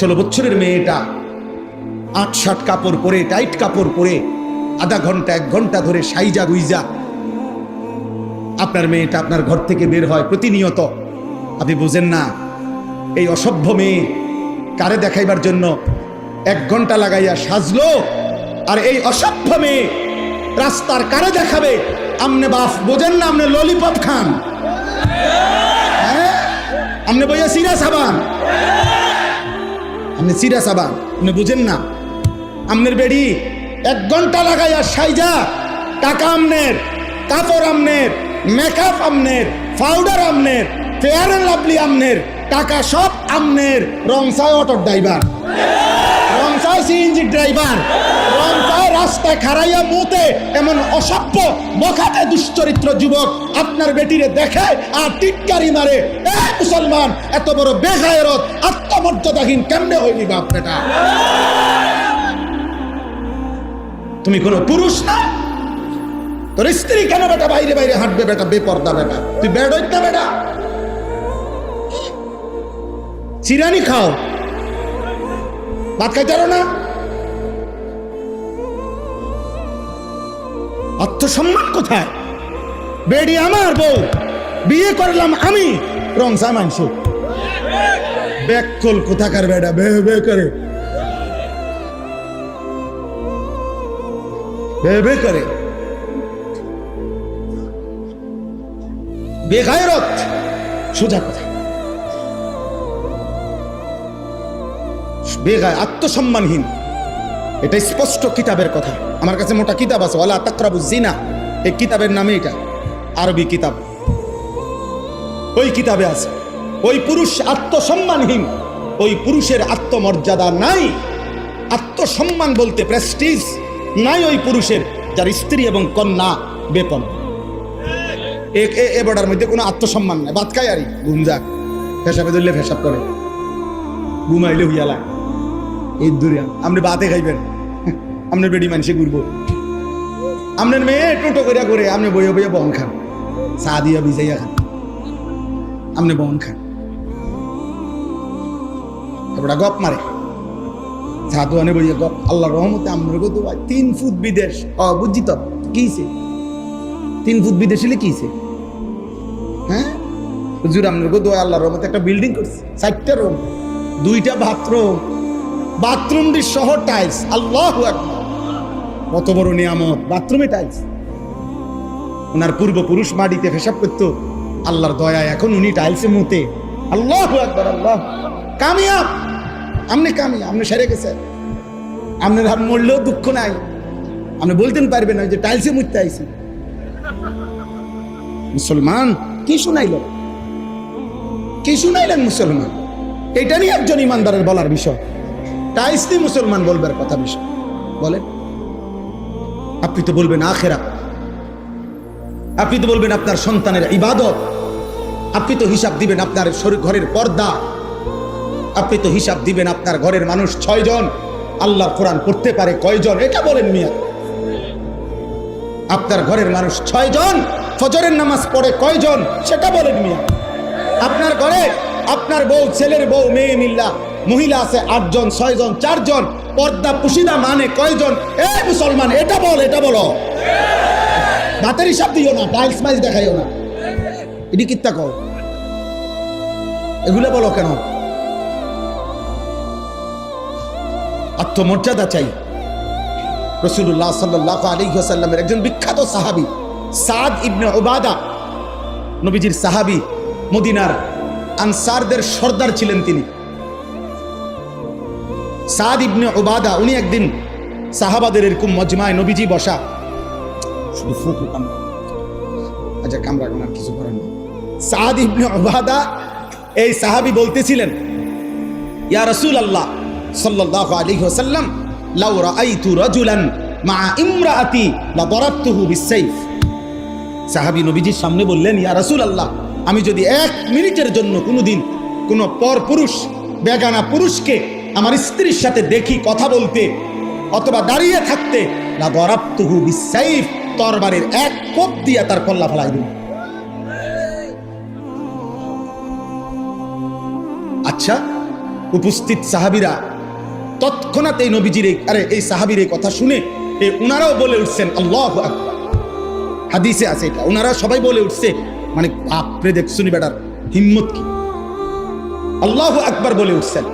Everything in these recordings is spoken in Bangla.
16 বছরের মেয়েটা 8-7 কাপড় পরে, টাইট কাপড় পরে, আধা ঘন্টা 1 ঘন্টা ধরে সাইজা গুইজা আপনার মেয়েটা আপনার ঘর থেকে বের হয় প্রতিনিয়ত। আপনি বুঝেন না এই অসভ্য মেয়ে কারে দেখাইবার জন্য 1 ঘন্টা লাগাইয়া সাজলো, আর এই অসভ্য মেয়ে রাস্তার কারে দেখাবে? আমনে বাপ বোঝেন না? আমনে ললিপপ খান, হ্যাঁ? আমনে বইয়া সিরা সাবান, আপনি সিরা সাবান, আপনি বুঝেন না? আমনের বেড়ি 1 ঘন্টা লাগাইয়া সাইজা, টাকা আমনের, কাপড় আমনের, মেকআপ আমনের, পাউডার আমনের, ফেয়ার এন্ড লাভলি আমনের, টাকা সব আমনের, রংসায় অটো ড্রাইভার, রংসায় সিএনজি ড্রাইভার, রংসায় রাস্তায় খাড়াইয়া মুতে এমন অসভ্য বখাটে দুশ্চরিত্র যুবক আপনার বেটিরে দেখে আর টিটকারি মারে। এ মুসলমান, এত বড় বেগায়রত আত্মমর্যাদাহীন কেমনে হইনি বাপ বেটা? তুমি কোনো পুরুষ না? তোর স্ত্রী কেন বেটা বাইরে বাইরে হাঁটবে বেটা? বেপর্দা বেটা, তুই বেড হইত না বেটা? চিরানি খাও, ভাত খাইতে পারো না? আত্মসম্মান কোথায়? বেডি আমার বউ, বিয়ে করলাম আমি, রংসা মাংস ব্যাকল কোথাকার বেটা, বে বে করে বে বে করে বেগায়রত। সোজা কথা, বেগায়, আত্মসম্মানহীন। এটা স্পষ্ট কিতাবের কথা। আমার কাছে মোটা কিতাব আছে, ওয়ালা তাকরাবুজ জিনা, এই কিতাবের নামে, এটা আরবি কিতাব। ওই কিতাবে আছে ওই পুরুষ আত্মসম্মানহীন, ওই পুরুষের আত্মমর্যাদা নাই। আত্মসম্মান বলতে প্রেস্টিজ নাই ওই পুরুষের, যার স্ত্রী এবং কন্যা বেপন। এ বড়ার মধ্যে কোনো আত্মসম্মান নাই। ভাত খাই আরি ঘুম যাক, ফেসাবে ধরলে ফেসাব করে, ঘুমাইলে হুইয়ালা। এই দূরে আপনি বাতে খাইবেন, আপনার বেডি মানুষে ঘুরবো, আপনার মেয়ে টোটো করিয়া করে, আপনি বইয়া বইয়া বহন খান, চা দিয়া ভিজাইয়া খান, আপনি বহন খান। এবারে গপ মারে, চা তো আনে বইয়া গপ। আল্লাহ রহমতে আপনার তো 3 ফুট বিদেশ। বুঝছি তো কিছে 3 ফুট বিদেশ হলে কিছে? হ্যাঁ হুজুর, আপনার তো আল্লাহর রহমতে একটা বিল্ডিং করছে, 4টা রুম, 2টা বাথরুম, বাথরুম দি সহ টাইলস। আল্লাহু আকবার, কত বড় নিয়ামত! বাথরুমে টাইলস। ওনার পূর্বপুরুষ মাটিতে পেশাব করতো, আল্লাহর দয়া এখন উনি টাইলসে মুতে। আল্লাহু আকবার, আল্লাহ কামিয়াব। আপনি কামিয়াব, আপনি সেরে গেছেন। আপনার হাত মরলেও দুঃখ নাই, আপনি বলতেন পারবেন না যে টাইলসে মুততে আইছি। মুসলমান কি শুনাইল, কি শুনাইলেন মুসলমান? এটা নিয়ে একজন ইমানদারের বলার বিষয়। টাইলস নিয়ে মুসলমান বলবার কথা বিষয় বলেন? আপনি তো বলবেন আখিরাত, আপনি তো বলবেন আপনার সন্তানের ইবাদত, আপনি তো হিসাব দিবেন আপনার ঘরের পর্দা, আপনি তো হিসাব দিবেন আপনার ঘরের মানুষ 6 জন আল্লাহর কোরআন পড়তে পারে কয়জন, এটা বলেন মিয়া। আপনার ঘরের মানুষ 6 জন ফজরের নামাজ পড়ে কয়জন, সেটা বলেন মিয়া। আপনার ঘরে আপনার বউ, ছেলের বউ, মেয়ে মিল্লা মহিলা আছে 8 জন, 6 জন, 4 জন, পর্দা পুশিদা মানে কয়জন? এ মুসলমান, এটা বল, এটা বলো। ভাতের হিসাব দিও না, টাইলস মাইলস দেখাইও না, এটি কিত্তা কও, এগুলো বলো কেন? আত্মমর্যাদা চাই। রাসূলুল্লাহ সাল্লাল্লাহু আলাইহি ওয়াসাল্লামের একজন বিখ্যাত সাহাবী সাদ ইবনে উবাদা, নবীজির সাহাবী, মদিনার আনসারদের সর্দার ছিলেন তিনি। সাদ ইবনে উবাদা, উনি একদিন সাহাবাদের এরকম মজমায় নবীজি বসা, শুধু ফুকু কামড়া, আচ্ছা কামড়া কামড়া কিছু করেন না। সাদ ইবনে উবাদা এই সাহাবী বলতেছিলেন, ইয়া রাসূলুল্লাহ সাল্লাল্লাহু আলাইহি ওয়াসাল্লাম, লাউ রাআইতু রাজুলান মা ইমরাআতি লা দারাবতুহু বিসাইফ। সাহাবী নবীজির সামনে বললেন, ইয়া রাসূলুল্লাহ, আমি যদি 1 মিনিটের জন্য কোনোদিন কোনো পরপুরুষ, বেগানা পুরুষকে আমার স্ত্রীর সাথে দেখি কথা বলতে অথবা দাঁড়িয়ে থাকতে, লা দারাবতুহু বিসাইফ, তরবারির 1 কোপ দিয়া তার কল্লা ফেলাই দিই। আচ্ছা উপস্থিত সাহাবীরা তৎক্ষণাৎ এই নবীজির এই সাহাবীর এই কথা শুনে উনারাও বলে উঠছেন আল্লাহু আকবার। হাদিসে আছে এটা, উনারা সবাই বলে উঠছে, মানে আপনি দেখছুনি বেটার হিম্মত কি, আল্লাহু আকবার বলে উঠছেন।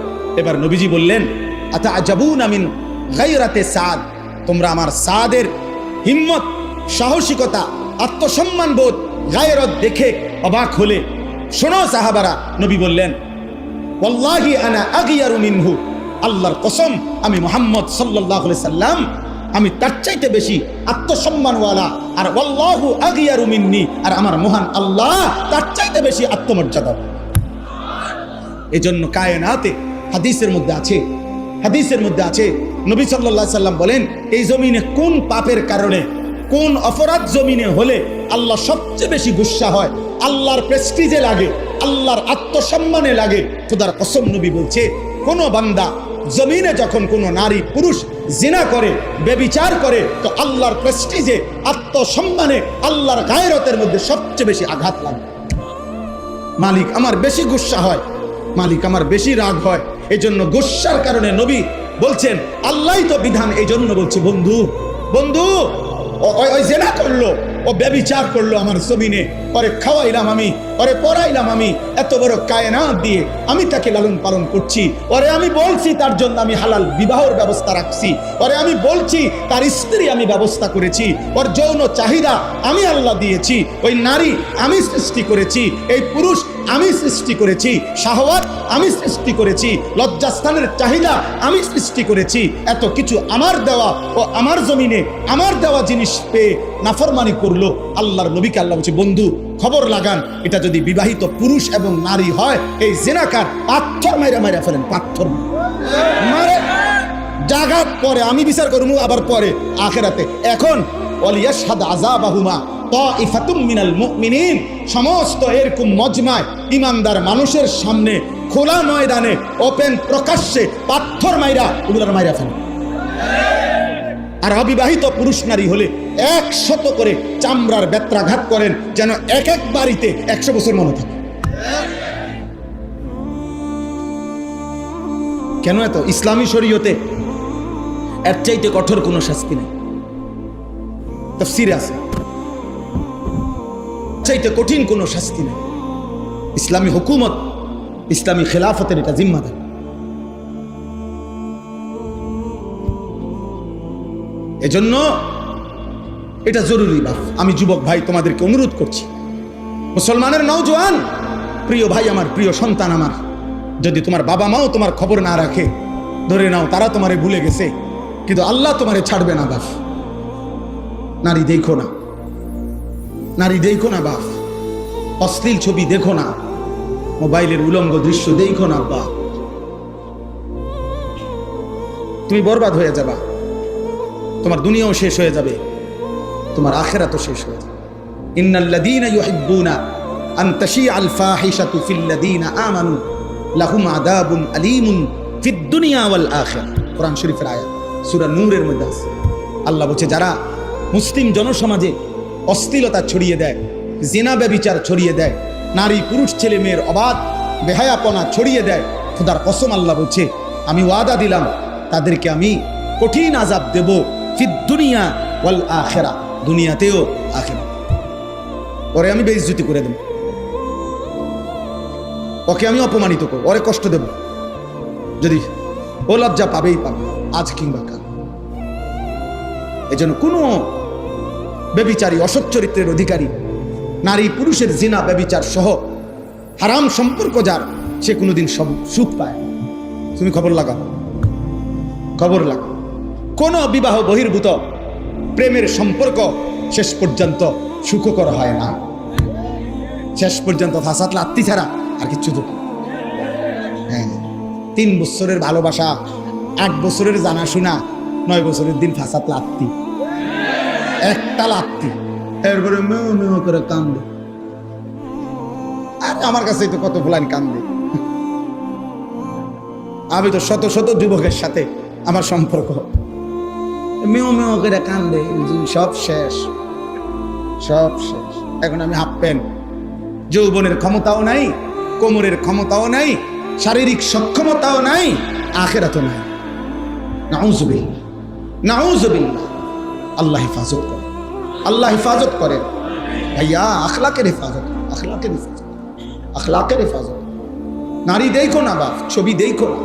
এবার নবীজি বললেন আতাআজাবুনা মিন গায়রাতে সাদ, তোমরা আমার সাদের হিম্মত, সাহসিকতা, আত্মসম্মান বোধ, গায়রত দেখে অবাক হলে শোনো সাহাবারা। নবী বললেন ওয়াল্লাহি আনা আগিয়ারু মিনহু, আল্লাহর কসম আমি মুহাম্মদ সাল্লাল্লাহু আলাইহি সাল্লাম আমি তার চাইতে বেশি আত্মসম্মানওয়ালা, আর ওয়াল্লাহু আগিয়ারু মিন্নি, আর আমার মহান আল্লাহ তার চাইতে বেশি আত্মমর্যাদা। এজন্য কায়নাতে হাদিসের মধ্যে আছে নবী সাল্লাল্লাহু আলাইহি সাল্লাম বলেন এই জমিনে কোন পাপের কারণে, কোন অপরাধ জমিনে হলে আল্লাহ সবচেয়ে বেশি গুসা হয়, আল্লাহর প্রেস্টিজে লাগে, আল্লাহর আত্মসম্মানে লাগে। খোদার কসম নবী বলছে কোন বান্দা জমিনে যখন কোন নারী পুরুষ জিনা করে, ব্যভিচার করে, তো আল্লাহর প্রেস্টিজে, আত্মসম্মানে, আল্লাহর গায়রতের মধ্যে সবচেয়ে বেশি আঘাত লাগে। মালিক আমার বেশি গুসা হয়, মালিক আমার বেশি রাগ হয়। এই জন্য গুসার কারণে নবী বলছেন আল্লাহই তো বিধান, এই জন্য বলছে বন্ধু বন্ধু ওই জেনা করলো, ও ব্যভিচার করলো আমার জমিনে, ওরে খাওয়াইলাম আমি, ওরে পড়াইলাম আমি, এত বড় কায়নাত দিয়ে আমি তাকে লালন পালন করছি, ওরে আমি বলছি তার জন্য আমি হালাল বিবাহের ব্যবস্থা রাখছি, ওরে আমি বলছি তার স্ত্রী আমি ব্যবস্থা করেছি, ওর যৌন চাহিদা আমি আল্লাহ দিয়েছি, ওই নারী আমি সৃষ্টি করেছি, এই পুরুষ আমি সৃষ্টি করেছি, শাহওয়াত আমি সৃষ্টি করেছি, লজ্জাস্থানের চাহিদা আমি সৃষ্টি করেছি, এত কিছু আমার দেওয়া ও আমার জমিনে আমার দেওয়া জিনিস পেয়ে নাফরমানি করলো। আল্লাহর নবীকে আল্লাহ বলছে বন্ধু খবর লাগান, এটা যদি বিবাহিত পুরুষ এবং নারী হয়, এই জিনাকার পাথর মাইরা ফেলেন, পাথর মারে জাগাত পরে আমি বিচার করবো, আবার পরে আখিরাতে। এখন ওয়ালিয়াশহাদ আযাবাহুমা তাইফাতুম মিনাল মুমিনিন, সমস্ত এরকম মজমায় ইমানদার মানুষের সামনে খোলা ময়দানে ওপেন প্রকাশ্যে পাথর মাইরা উগুলার মাইরা ফেলেন। আর অবিবাহিত পুরুষ নারী হলে 100 করে চামড়ার বেত্রাঘাত করেন, যেন এক এক বাড়িতে 100 বছর মনে থাকে। কেন এত? ইসলামী শরীয়তে এর চাইতে কঠোর কোনো শাস্তি নেই, তাফসীরে আছে, চাইতে কঠিন কোনো শাস্তি নেই। ইসলামী হুকুমত, ইসলামী খেলাফতের এটা জিম্মাদার। এজন্য এটা জরুরি। বাপ আমি যুবক ভাই তোমাদেরকে অনুরোধ করছি, মুসলমানের নওজোয়ান প্রিয় ভাই আমার, প্রিয় সন্তান আমার, যদি তোমার বাবা মাও তোমার খবর না রাখে, ধরে নাও তারা তোমারে ভুলে গেছে, কিন্তু আল্লাহ তোমারে ছাড়বে না। বাপ নারী দেখো না, নারী দেখো না বাপ, অশ্লীল ছবি দেখো না, মোবাইলের উলঙ্গ দৃশ্য দেখো না বাপ, তুমি বরবাদ হয়ে যাবা, তোমার দুনিয়াও শেষ হয়ে যাবে, তোমার আখিরাতও শেষ হয়ে যাবে। ইন্নাল্লাযীনা ইউহিব্বুনা আন তাশিআল ফাহিশাতু ফিল্লাযীনা আমানু লাহুম আযাবুন আলীমুন ফিদ দুনিয়া ওয়াল আখিরাহ। কোরআন শরীফের আয়াত, সূরা নূরের মধ্যে আছে। আল্লাহ বলছে যারা মুসলিম জনসমাজে অশ্লীলতা ছড়িয়ে দেয়, জিনা ব্যভিচার ছড়িয়ে দেয়, নারী পুরুষ ছেলে মেয়ের অবাধ বেহায়াপনা ছড়িয়ে দেয়, খোদার কসম আল্লাহ বলছে আমি ওয়াদা দিলাম তাদেরকে আমি কঠিন আযাব দেব, ফিদ দুনিয়া ওয়াল আখিরাহ, দুনিয়াতেও আখিরাতে। ওরে আমি বেইজ্জতি করে দেব, ওকে আমি অপমানিত করব, ওরে কষ্ট দেব, যদি ও লজ্জা পাবেই পাবে, আজ কিংবা কাল। এজন্য কোনো ব্যভিচারী, অসৎ চরিত্রের অধিকারী, নারী পুরুষের জিনা ব্যভিচার সহ হারাম সম্পর্ক যার, সে কোনোদিন সুখ পায়। তুমি খবর লাগাও, খবর লাগাও। কোন বিবাহ বহির্ভূত প্রেমের সম্পর্ক শেষ পর্যন্ত সুখকর হয় না, শেষ পর্যন্ত ফাসাদ লাত্তি ছাড়া আর কিচ্ছু তো। হ্যাঁ, 3 বছরের ভালোবাসা, 8 বছরের জানাশোনা, 9 বছরের দিন ফাসাদ লাত্তি, একটা লাত্তি, এরপরে মেও মেও করে কান্দে। আর আমার কাছে তো কত ফুলান কান্দে, আমি তো শত শত যুবকের সাথে আমার সম্পর্ক, মেও মেও করে কান্দে, সব শেষ, সব শেষ। এখন আমি হাফ প্যান্ট, যৌবনের ক্ষমতাও নাই, কোমরের ক্ষমতাও নাই, শারীরিক সক্ষমতাও নাই, আখিরাতও নাই। নাউযুবিল্লাহ, নাউযুবিল্লাহ। আল্লাহ হেফাজত করে, আল্লাহ হেফাজত করেন ভাইয়া। আখলাকের হেফাজত, আখলাকের হেফাজত, আখলাকের হেফাজত। নারী দেখো না বাপ, ছবি দেখো না,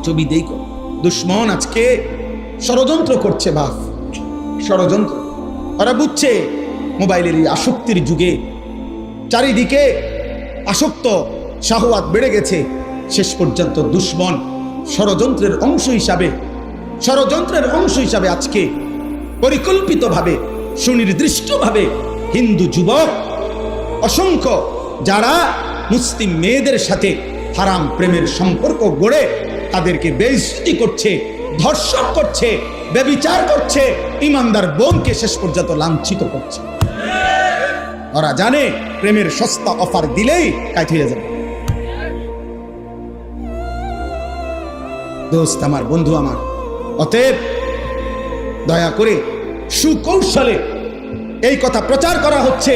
ছবি দেখো। দুশ্মন আজকে ষড়যন্ত্র করছে বাপ, ষড়যন্ত্র। ওরা বুঝছে মোবাইলের এই আসক্তির যুগে চারিদিকে আসক্ত, শাহওয়াত বেড়ে গেছে। শেষ পর্যন্ত দুশ্মন ষড়যন্ত্রের অংশ হিসাবে, ষড়যন্ত্রের অংশ হিসাবে আজকে পরিকল্পিতভাবে, সুনির্দিষ্টভাবে হিন্দু যুবক অসংখ্য যারা মুসলিম মেয়েদের সাথে হারাম প্রেমের সম্পর্ক গড়ে তাদেরকে বেইজ্জতি করছে, ধর্ষণ করছে, ব্যভিচার করছে, ইমানদার বোনকে শেষ পর্যন্ত লাঞ্ছিত করছে। ওরা জানে প্রেমের সস্তা অফার দিলেই কাজ হয়ে যাবে। দোস্ত আমার, বন্ধু আমার, অতএব দয়া করে সুকৌশলে এই কথা প্রচার করা হচ্ছে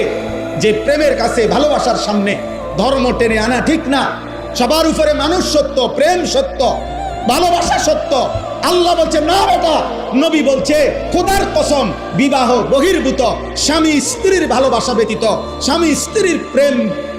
যে প্রেমের কাছে, ভালোবাসার সামনে ধর্ম টেনে আনা ঠিক না। সবার উপরে মানুষ সত্য, প্রেম সত্য, ভালোবাসা সত্য। আল্লাহ বলছে না বেটা, নবী বলছে খোদার কসম, বিবাহ বহির্ভূত, স্বামী স্ত্রীর ভালোবাসা ব্যতীত, স্বামী স্ত্রীর প্রেম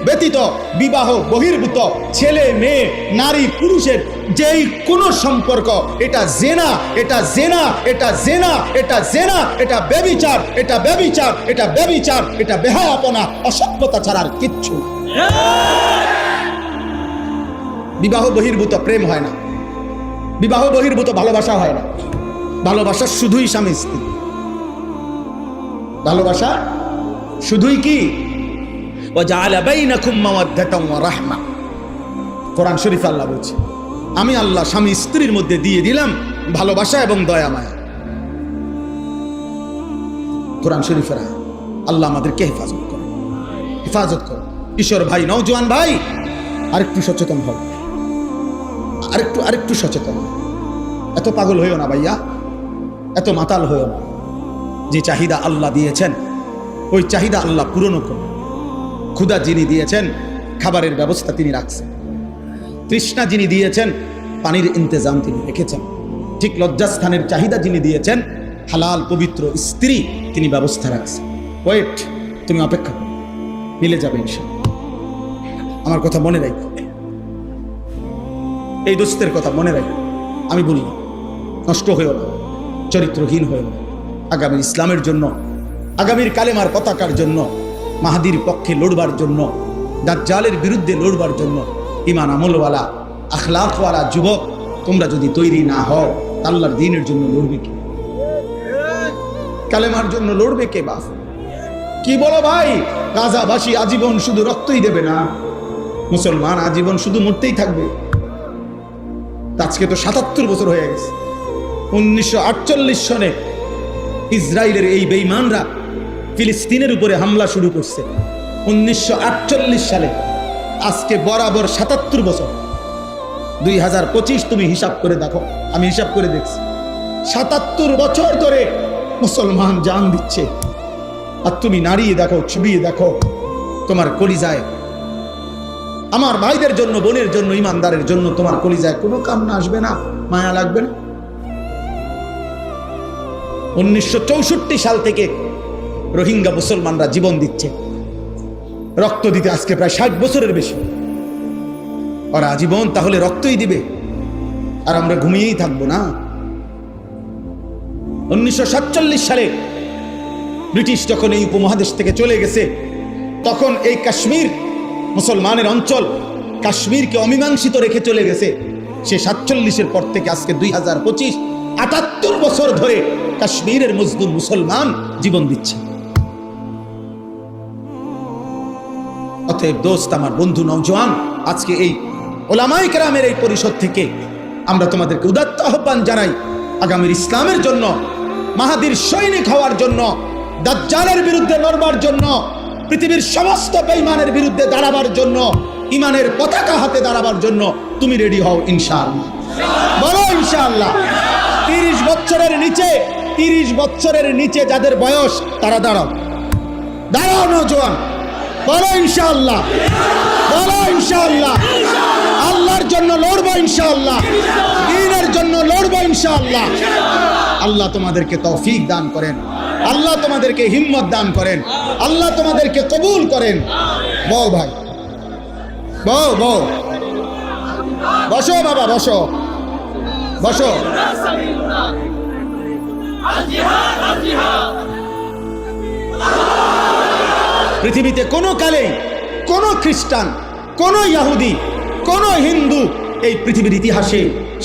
ব্যতীত, বিবাহ বহির্ভূত ছেলে মেয়ে, নারী পুরুষের যেই কোনো সম্পর্ক, এটা জেনা, এটা জেনা, এটা জেনা, এটা জেনা, এটা ব্যভিচার, এটা ব্যভিচার, এটা ব্যভিচার, এটা বেহায়াপনা, অসভ্যতা ছাড়া আর কিচ্ছু। বিবাহ বহির্ভূত প্রেম হয় না, বিবাহ বহির্ভূত ভালোবাসা হয় না। ভালোবাসা শুধুই স্বামী স্ত্রী, ভালোবাসা শুধুই কি ওয়াজআলা বাইনাকুম মাওয়াদ্দাতাম ওয়া রাহমা। কোরআন শরীফ আল্লাহ বলছে, আমি আল্লাহ স্বামী স্ত্রীর মধ্যে দিয়ে দিলাম ভালোবাসা এবং দয়া মায়া। কোরআন শরীফের আল্লাহ আমাদেরকে হেফাজত করে, হেফাজত করে। কিশোর ভাই, নওজোয়ান ভাই, আরেকটু সচেতন হও, আরেকটু সচেতন। এত পাগল হইও না ভাইয়া, এত মাতাল হইও না। যে চাহিদা আল্লাহ দিয়েছেন ওই চাহিদা আল্লাহ পূরণ করুন। ক্ষুধা যিনি দিয়েছেন খাবারের ব্যবস্থা তিনি রাখছেন, তৃষ্ণা যিনি দিয়েছেন পানির ইন্তজাম তিনি রেখেছেন। ঠিক লজ্জাস্থানের চাহিদা যিনি দিয়েছেন হালাল পবিত্র স্ত্রী তিনি ব্যবস্থা রাখছেন। ওয়েট, তুমি অপেক্ষা করো, মিলে যাবে ইনশাআল্লাহ। আমার কথা মনে রাখো, এই দোস্তের কথা মনে রাখো। আমি বলি নষ্ট হয়েও না, চরিত্রহীন হয়েও না। আগামী ইসলামের জন্য, আগামীর কালেমার পতাকার জন্য, মাহাদির পক্ষে লড়বার জন্য, দাজ্জালের বিরুদ্ধে লড়বার জন্য ঈমান আমলওয়ালা, আখলাকওয়ালা যুবক তোমরা যদি তৈরি না হও, আল্লাহর দ্বীনের জন্য লড়বে কে? কালেমার জন্য লড়বে কে? বাপ কি বলো ভাই? গাজাবাসী আজীবন শুধু রক্তই দেবে না, মুসলমান আজীবন শুধু মরতেই থাকবে। আজকে তো ৭৭ বছর হয়ে গেছে। 1948 সনে ইসরায়েলের এই বেঈমানরা ফিলিস্তিনের উপরে হামলা শুরু করছে 1948 সালে। আজকে বরাবর ৭৭ বছর, 2025 তুমি হিসাব করে দেখো, আমি হিসাব করে দেখছি ৭৭ বছর ধরে মুসলমান জান দিচ্ছে। আর তুমি নাড়িয়ে দেখো, ছবিয়ে দেখো, তোমার কলিজায়, আমার ভাইদের জন্য, বোনের জন্য, ইমানদারের জন্য তোমার কলিজায় কোনো কামনা আসবে না, মায়া লাগবে না? 1964 সাল থেকে রোহিঙ্গা মুসলমানরা জীবন দিচ্ছে, রক্ত দিতে আজকে প্রায় 60 বছরের বেশি। ওরা আজীবন তাহলে রক্তই দিবে আর আমরা ঘুমিয়েই থাকবো না? 1947 সালে ব্রিটিশ যখন এই উপমহাদেশ থেকে চলে গেছে, তখন এই কাশ্মীর মুসলমানের অঞ্চল, কাশ্মীরকে অমীমাংসিত রেখে চলে গেছে। সে 47-এর পর থেকে আজকে 2025, 78 বছর ধরে কাশ্মীরের মজলুম মুসলমান জীবন দিচ্ছে। অতএব দোস্ত আমার, বন্ধু, নওজোয়ান, আজকে এই ওলামায়ে কেরামের এই পরিষদ থেকে আমরা তোমাদেরকে উদাত্ত আহ্বান জানাই, আগামীর ইসলামের জন্য, মাহাদির সৈনিক হওয়ার জন্য, দাজ্জালের বিরুদ্ধে লড়বার জন্য, পৃথিবীর সমস্ত বেঈমানের বিরুদ্ধে দাঁড়াবার জন্য, ইমানের পতাকা হাতে দাঁড়াবার জন্য তুমি রেডি হও ইনশাআল্লাহ। বলো ইনশাআল্লাহ। 30 বছরের নিচে, 30 বছরের নিচে যাদের বয়স তারা দাঁড়াও, দাঁড়াও নওজোয়ান, বলো ইনশাআল্লাহ, বলো ইনশাআল্লাহ। আল্লাহর জন্য লড়বো ইনশাআল্লাহ, দ্বীনের জন্য লড়বো ইনশাআল্লাহ। আল্লাহ তোমাদেরকে তৌফিক দান করেন, আল্লাহ তোমাদেরকে হিম্মত দান করেন, আল্লাহ তোমাদেরকে কবুল করেন। বউ ভাই, বউ বউ, বসো বাবা, বসো বসো। পৃথিবীতে কোনো কালেই কোনো খ্রিস্টান, কোনো ইহুদি, কোনো হিন্দু এই পৃথিবীর ইতিহাসে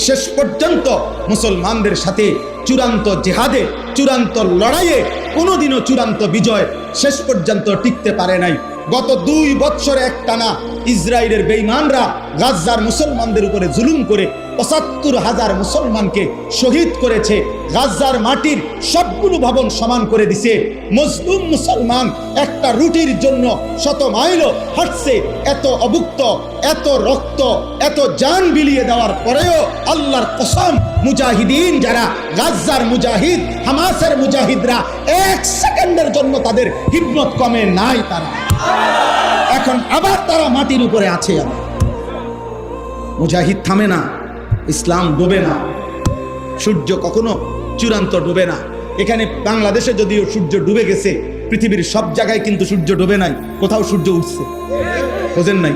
শেষ পর্যন্ত মুসলমানদের সাথে চূড়ান্ত জিহাদে, চূড়ান্ত লড়াইয়ে কোনোদিনও চূড়ান্ত বিজয় শেষ পর্যন্ত টিকতে পারে নাই। গত 2 বছর একটানা ইসরায়েলের বেঈমানরা গাজার মুসলমানদের উপরে জুলুম করে ৭৫,০০০ মুসলমানকে শহীদ করেছে। গাজার মাটির সবগুলো ভবন সমান করে দিছে। মুসলিম মুসলমান একটা রুটির জন্য শত মাইল হাঁটছে। এত অভুক্ত, এত রক্ত, এত জান বিলিয়ে দেওয়ার পরেও আল্লাহর কসম, মুজাহিদিন যারা, গাজার মুজাহিদ, হামাসের মুজাহিদরা 1 সেকেন্ডের জন্য তাদের হিম্মত কমে নাই। তারা এখন আবার তারা মাটির উপরে আছে। মুজাহিদ থামে না, ইসলাম ডুবে না, সূর্য কখনো চূড়ান্ত ডুবে না। এখানে বাংলাদেশে যদিও সূর্য ডুবে গেছে, পৃথিবীর সব জায়গায় কিন্তু সূর্য ডুবে নাই, কোথাও সূর্য উঠছে। বোঝেন নাই?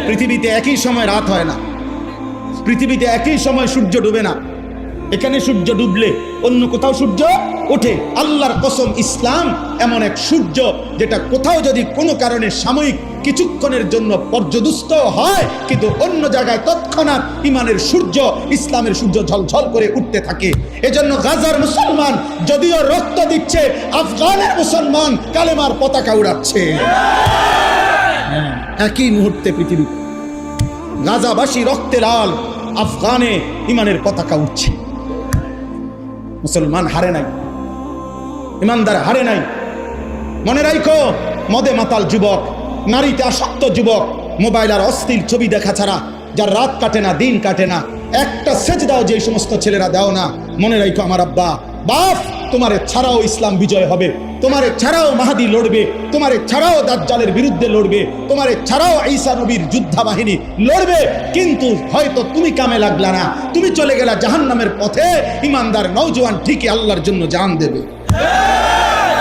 পৃথিবীতে একই সময় রাত হয় না, পৃথিবীতে একই সময় সূর্য ডুবে না। এখানে সূর্য ডুবলে অন্য কোথাও সূর্য ওঠে। আল্লাহর কসম, ইসলাম এমন এক সূর্য যেটা কোথাও যদি কোনো কারণে সাময়িক কিছুক্ষণের জন্য পর্যদুস্ত হয়, কিন্তু অন্য জায়গায় তৎক্ষণাৎ ইমানের সূর্য, ইসলামের সূর্য ঝলঝল করে উঠতে থাকে। এজন্য গাজার মুসলমান যদিও রক্ত দিচ্ছে, আফগানের মুসলমান কালেমার পতাকা উড়াচ্ছে। একই মুহূর্তে পৃথিবী, গাজাবাসী রক্তে লাল, আফগানে ইমানের পতাকা উঠছে। মুসলমান হারে নাই, ইমানদার হারে নাই। মনে রাখো, মদে মাতাল যুবক, নারীতে আসক্ত যুবক, মোবাইল আর অশ্লীল ছবি দেখা ছাড়া যার রাত কাটে না, দিন কাটে না, একটা সেজদাও যে সমস্ত ছেলেরা দাও না, মনে রাখো আমার আব্বা, বাপ, তোমারে ছাড়াও ইসলাম বিজয় হবে, তোমারে ছাড়াও মাহাদি লড়বে, তোমারে ছাড়াও দাজ্জালের বিরুদ্ধে লড়বে, তোমারে ছাড়াও ঈসা নবীর যোদ্ধা বাহিনী লড়বে। কিন্তু হয়তো তুমি কামে লাগলা না, তুমি চলে গেলা জাহান্নামের পথে। ইমানদার নওজোয়ান ঠিকই আল্লাহর জন্য জান দেবে।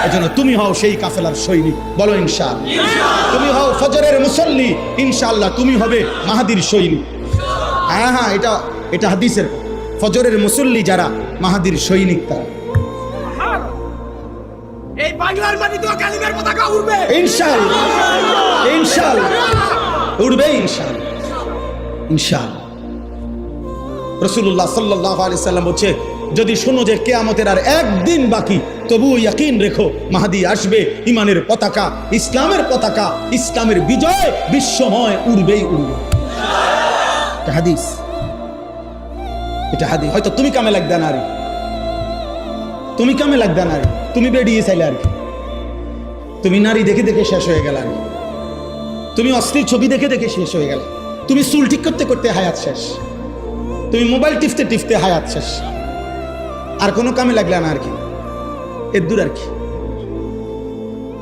এজন্য তুমি হও সেই কাফেলার সৈনিক, বলো ইনশাআল্লাহ। তুমি হও ফজরের মুসল্লি, ইনশাআল্লাহ তুমি হবে মাহাদির সৈনিক। হ্যাঁ হ্যাঁ, এটা হাদিসের। ফজরের মুসল্লি যারা, মাহাদির সৈনিক তারা। এই বাংলার মাটিতেও কালিমার পতাকা উড়বে ইনশাআল্লাহ, ইনশাআল্লাহ উড়বে, ইনশাআল্লাহ, ইনশাআল্লাহ। রাসূলুল্লাহ সাল্লাল্লাহু আলাইহি সাল্লাম বলছে, যদি শোনো যে কিয়ামতের আর একদিন বাকি, তবু ইয়াকিন রেখো মাহদি আসবে। ইমানের পতাকা, ইসলামের পতাকা, ইসলামের বিজয় বিশ্বময় উড়বেই উড়বে। এটা হাদিস, এটা হাদিস। হয়তো তুমি কামে লাগবে না, রে তুমি কামে লাগবে না, রে তুমি বেরিয়ে চাইলে আর কি, তুমি নারী দেখে দেখে শেষ হয়ে গেল, তুমি অশ্লীল ছবি দেখে দেখে শেষ হয়ে গেল, তুমি চুল ঠিক করতে করতে হায়াত শেষ, তুমি মোবাইল টিপতে টিপতে হায়াত শেষ, আর কোনো কামে লাগলে না আর কি, এর দূর আর কি।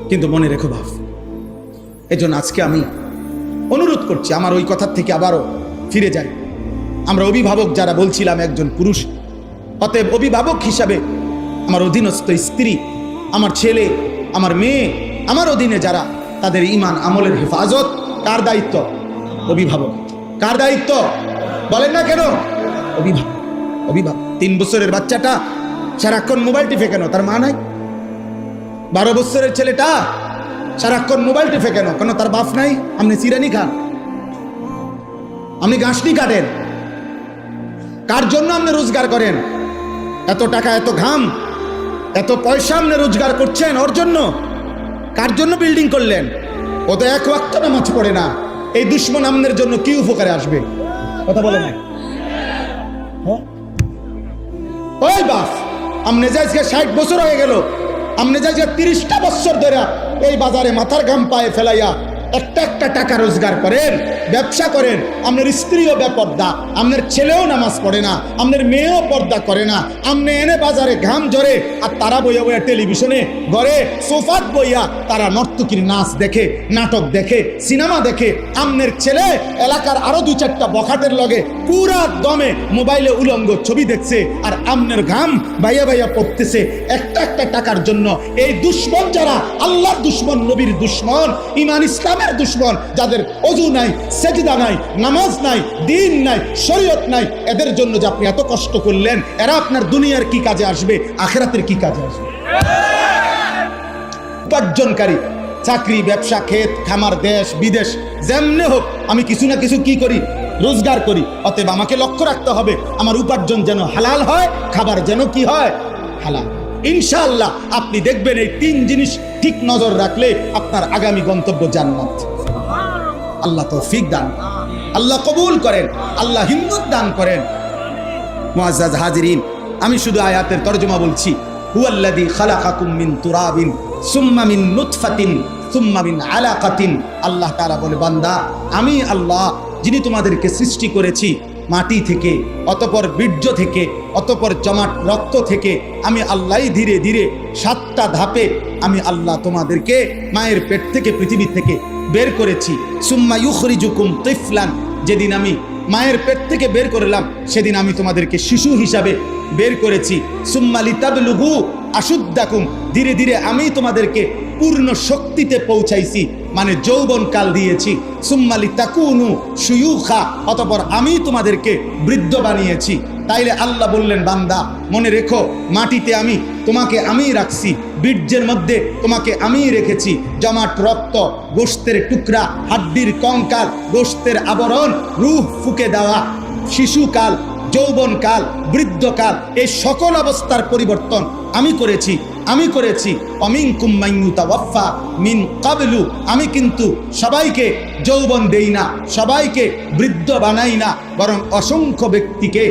কিন্তু মনে রেখো ভাব, এজন্য আজকে আমি অনুরোধ করছি, আমার ওই কথার থেকে আবারও ফিরে যাই। আমরা অভিভাবক যারা বলছিলাম, একজন পুরুষ, অতএব অভিভাবক হিসাবে আমার অধীনস্থ স্ত্রী, আমার ছেলে, আমার মেয়ে, আমার অধীনে যারা, তাদের ঈমান আমলের হেফাজত কার দায়িত্ব? অভিভাবক। কার দায়িত্ব বলেন না কেন? অভিভাবক। অভিভাবক। 3 বছরের বাচ্চাটা সারাক্ষণ মোবাইল টিপে কেন? তার মা নাই? 12 বছরের ছেলেটা সারাক্ষণ মোবাইল টিপে কেন? কেন তার বাপ নাই? আপনি চিরানি খান, আপনি গাছনি কাটেন, কার জন্য আপনি রোজগার করেন? এত টাকা, এত ঘাম, এত পয়সা আপনি রোজগার করছেন ওর জন্য? কার জন্য বিল্ডিং করলেন? ও তো 1 ওয়াক্ত নামাজ পড়ে না। এই দুশ্মন আপনার জন্য কি উপকারে আসবে? কথা বলেন না। ওই বাপ, আপনি যে আজকে 60 বছর হয়ে গেল, আপনি যে আজকে 30টা বছর ধরে এই বাজারে মাথার ঘাম পায়ে ফেলাইয়া একটা একটা টাকা রোজগার করেন, ব্যবসা করেন, আপনার স্ত্রীও বেপর্দা, আপনার ছেলেও নামাজ পড়ে না, আপনার মেয়েও পর্দা করে না, আপনি এনে বাজারে ঘাম ঝরে আর তারা বইয়া বইয়া টেলিভিশনে ঘরে সোফাত বইয়া তারা নর্তকীর নাচ দেখে, নাটক দেখে, সিনেমা দেখে। আপনার ছেলে এলাকার আরো 2-4টা বখাটের লগে পুরা দমে মোবাইলে উলঙ্গ ছবি দেখছে, আর আপনার ঘাম বাইয়া বাইয়া পড়তেছে একটা একটা টাকার জন্য। এই দুশ্মন যারা, আল্লাহর দুশ্মন, নবীর দুশ্মন, ইমান ইসলামের দুশ্মন, যাদের ওযু নাই, সেজদা নাই, নামাজ নাই, দিন নাই, শরীয়ত নাই, এদের জন্য যে আপনি এত কষ্ট করলেন, এরা আপনার দুনিয়ার কি কাজে আসবে, আখিরাতের কি কাজে আসবে? উপার্জনকারী, চাকরি, ব্যবসা, ক্ষেত খামার, দেশ বিদেশ যেমনে হোক, আমি কিছু না কিছু কি করি, রোজগার করি। অতএব আমাকে লক্ষ্য রাখতে হবে আমার উপার্জন যেন হালাল হয়, খাবার যেন কি হয়, হালাল। ইনশাআল্লাহ আপনি দেখবেন এই 3 জিনিস ঠিক নজর রাখলে আপনার আগামী গন্তব্য জান্নাত। আল্লাহ তৌফিক দান, আল্লাহ কবুল করেন, আল্লাহ হিম্মত দান করেন। মুআজ্জাজ হাজিরিন, আমি শুধু আয়াতের তরজমা বলছি। হুয়াল্লাযী খালাকাকুম মিন তুরাবিন সুম্মা মিন নুতফাতিন সুম্মা মিন আলাকাতিন। আল্লাহ তাআলা বলে, বান্দা আমি আল্লাহ যিনি তোমাদেরকে সৃষ্টি করেছি মাটি থেকে, অতঃপর বীর্য থেকে, অতঃপর জমাট রক্ত থেকে। আমি আল্লাহই ধীরে ধীরে 7টা ধাপে আমি আল্লাহ তোমাদেরকে মায়ের পেট থেকে, পৃথিবী থেকে বের করেছি। সুম্মা ইউখরিজুকুম তিফলান, যেদিন আমি মায়ের পেট থেকে বের করলাম সেদিন আমি তোমাদেরকে শিশু হিসাবে বের করেছি। সুম্মা লিতাবলুগু আশুদ্দাকুম, ধীরে ধীরে আমি তোমাদেরকে পূর্ণ শক্তিতে পৌঁছাইছি, মানে যৌবন কাল দিয়েছি। সুম্মা লিতাকুনু শুয়ুখা, অতঃপর আমি তোমাদেরকে বৃদ্ধ বানিয়েছি। তাইলে আল্লাহ বললেন, বান্দা মনে রেখো, মাটিতে আমি তোমাকে আমিই রাখছি, বীর্যের মধ্যে তোমাকে আমিই রেখেছি, জমাট রক্ত, গোশতের টুকরা, হাড্ডির কঙ্কাল, গোশতের আবরণ, রূহ ফুঁকে দেওয়া, শিশুকাল, যৌবনকাল, বৃদ্ধকাল, এই সকল অবস্থার পরিবর্তন আমি করেছি। অমিনকুম মান ইউতাওয়াফা মিন ক্বাবলু, আমি কিন্তু সবাইকে যৌবন দেই না, সবাইকে বৃদ্ধ বানাই না, বরং অসংখ্য ব্যক্তিকে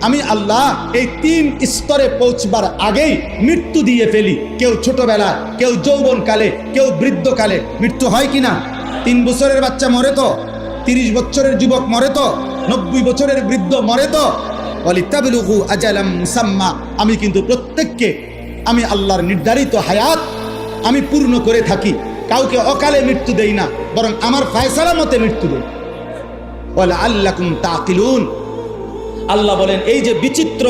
আমি আল্লাহ এই 3 স্তরে পৌঁছবার আগেই মৃত্যু দিয়ে ফেলি। কেউ ছোটবেলা, কেউ যৌবনকালে, কেউ বৃদ্ধকালে। মৃত্যু হয় কিনা? 3 বছরের বাচ্চা মরে তো, 30 বছরের যুবক মরে তো, 90 বছরের বৃদ্ধ মরে তো। ওয়ালিতাবলুগু আজালাম মুসাম্মা, আমি কিন্তু প্রত্যেককে আমি আল্লাহর নির্ধারিত হায়াত আমি পূর্ণ করে থাকি। কাউকে অকালে মৃত্যু দেই না, বরং আমার ফয়সালা মতে মৃত্যু দেই। ওয়ালাআল্লাকুম তাকিলুন, আল্লাহ বলেন এই যে বিচিত্র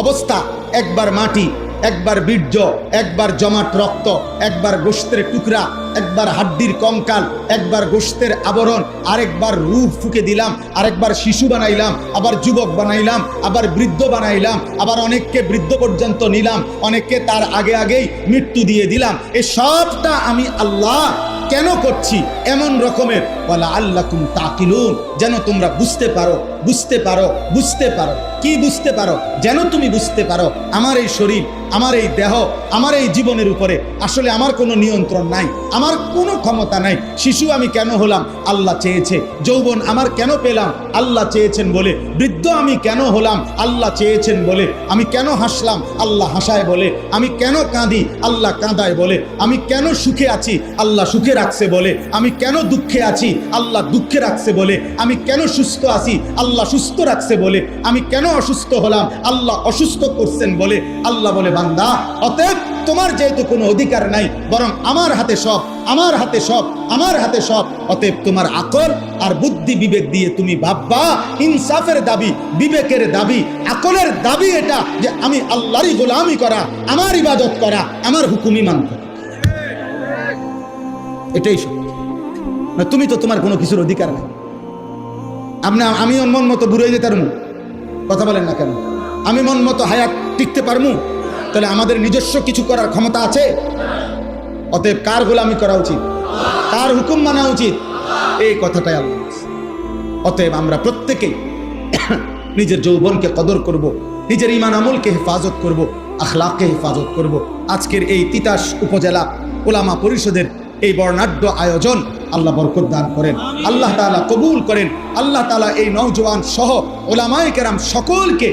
অবস্থা, একবার মাটি, একবার বীর্য, একবার জমাট রক্ত, একবার গোশতের টুকরা, একবার হাড্ডির কঙ্কাল, একবার গোশতের আবরণ, আরেকবার রূহ ফুঁকে দিলাম, আরেকবার শিশু বানাইলাম, আবার যুবক বানাইলাম, আবার বৃদ্ধ বানাইলাম, আবার অনেককে বৃদ্ধ পর্যন্ত নিলাম, অনেককে তার আগে আগেই মৃত্যু দিয়ে দিলাম। এই সবটা আমি আল্লাহ কেন করছি? এমন রকমের ওয়ালাআল্লাকুম তাকিলুন, যেন তোমরা বুঝতে পারো, বুঝতে পারো, বুঝতে পারো। কি বুঝতে পারো? যেন তুমি বুঝতে পারো আমার এই শরীর, আমার এই দেহ, আমার এই জীবনের উপরে আসলে আমার কোনো নিয়ন্ত্রণ নাই, আমার কোনো ক্ষমতা নাই। শিশু আমি কেন হলাম? আল্লাহ চেয়েছে। যৌবন আমার কেন পেলাম? আল্লাহ চেয়েছেন বলে। বৃদ্ধ আমি কেন হলাম? আল্লাহ চেয়েছেন বলে। আমি কেন হাসলাম? আল্লাহ হাসায় বলে। আমি কেন কাঁদি? আল্লাহ কাঁদায় বলে। আমি কেন সুখে আছি? আল্লাহ সুখে রাখছে বলে। আমি কেন দুঃখে আছি? আল্লাহ দুঃখে রাখছে বলে। আমি কেন সুস্থ আছি? আল্লাহ সুস্থ রাখছে বলে। আমি কেন অসুস্থ হলাম? আল্লাহ অসুস্থ করছেন বলে। আল্লাহ বলে, বান্দা অতএব তোমার যেহেতু কোনো অধিকার নাই, বরং আমার হাতে সব, আমার হাতে সব, আমার হাতে সব। অতএব তোমার আকল আর বুদ্ধি বিবেক দিয়ে তুমি ভাববা। ইনসাফের দাবি, বিবেকের দাবি, আকলের দাবি এটা যে আমি আল্লাহরই গোলামি করা, আমার ইবাদত করা, আমার হুকুমই মানতে। এটাই সত্য। না তুমি তো তোমার কোনো কিছুর অধিকার নাই। আমি মন মতো বুড়ে যেতে পারবো? কথা বলেন না কেন? আমি মন মতো হায়াত টিকতে পারবো? তাহলে আমাদের নিজস্ব কিছু করার ক্ষমতা আছে? অতএব কার গোলামি করা উচিত? কার হুকুম মানা উচিত? এই কথাটাই আল্লাহ। অতএব আমরা প্রত্যেকেই নিজের যৌবনকে কদর করব, নিজের ঈমান আমলকে হেফাজত করব, আখলাককে হেফাজত করব। আজকের এই তিতাস উপজেলা উলামা পরিষদের এই বর্ণাঢ্য আয়োজন আল্লাহ বরকত দান করেন, আল্লাহ তাআলা কবুল করেন। আল্লাহ তাআলা এই নওজোয়ান সহ উলামায়ে কেরাম সকলকে